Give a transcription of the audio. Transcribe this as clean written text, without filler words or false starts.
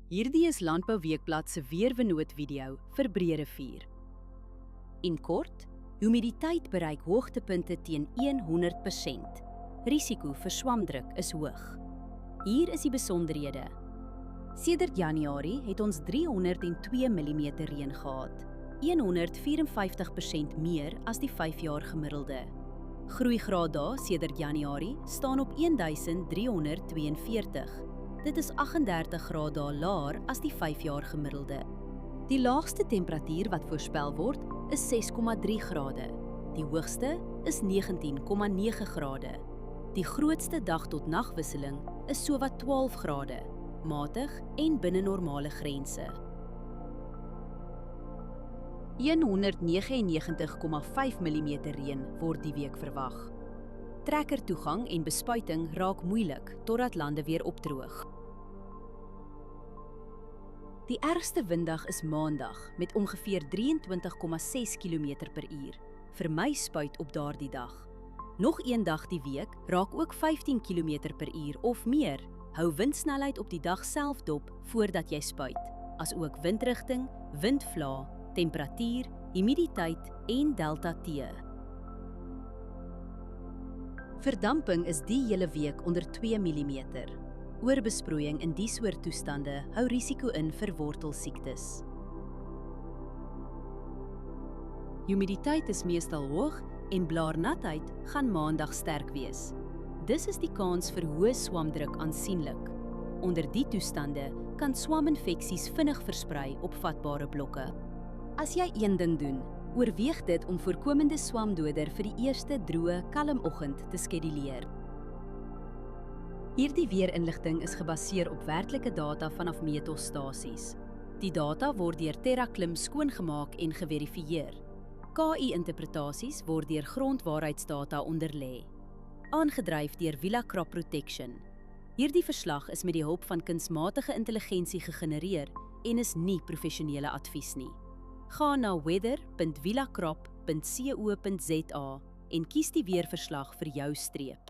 Hierdie is Landbou Weekblad se weerwenoot video vir Breerivier. En kort, humiditeit bereik hoogtepunte teen 100%. Risiko vir swamdruk is hoog. Hier is die besonderhede. Sedert Januarie het ons 302 mm reën gehad, 154% meer as die 5-jaar gemiddelde. Groeigraad daar sedert Januarie staan op 1342. Dit is 38 grade daar laer as die 5-jaar gemiddelde. Die laagste temperatuur wat voorspel word is 6,3 grade. Die hoogste is 19,9 grade. Die grootste dag tot nagwisseling is sowat 12 grade, matig en binne normale grense. 199,5 mm reën word die week verwag. Trekkertoegang en bespuiting raak moeilik totdat lande weer opdroog. Die ergste windag is Maandag met ongeveer 23,6 km/h. Vermy spuit op daardie dag. Nog een dag die week raak ook 15 km/h of meer. Hou windsnelheid op die dag self dop voordat jy spuit, asook windrigting, windvlae, temperatuur, humiditeit en delta T. Verdamping is die hele week onder 2 mm. Oorbesproeiing in die soort toestande hou risiko in vir wortelsiektes. Humiditeit is meestal hoog en blaarnatheid gaan Maandag sterk wees. Dis is die kans vir hoë swamdruk aansienlik. Onder die toestande kan swaminfeksies vinnig versprei op vatbare blokke. As jy een ding doen, oorweeg dit om voorkomende swamdoder vir die eerste droë, kalm oggend te skeduleer. Hierdie weerinligting is gebaseer op werklike data vanaf meetstasies. Die data word deur TerraClim skoongemaak en geverifieer. KI-interpretasies word deur grondwaarheidsdata onderlê. Aangedryf deur Villa Crop Protection. Hierdie verslag is met die hulp van kunsmatige intelligensie gegenereer en is nie professionele advies nie. Ga na weather.villacrop.co.za en kies die weerverslag vir jou streep.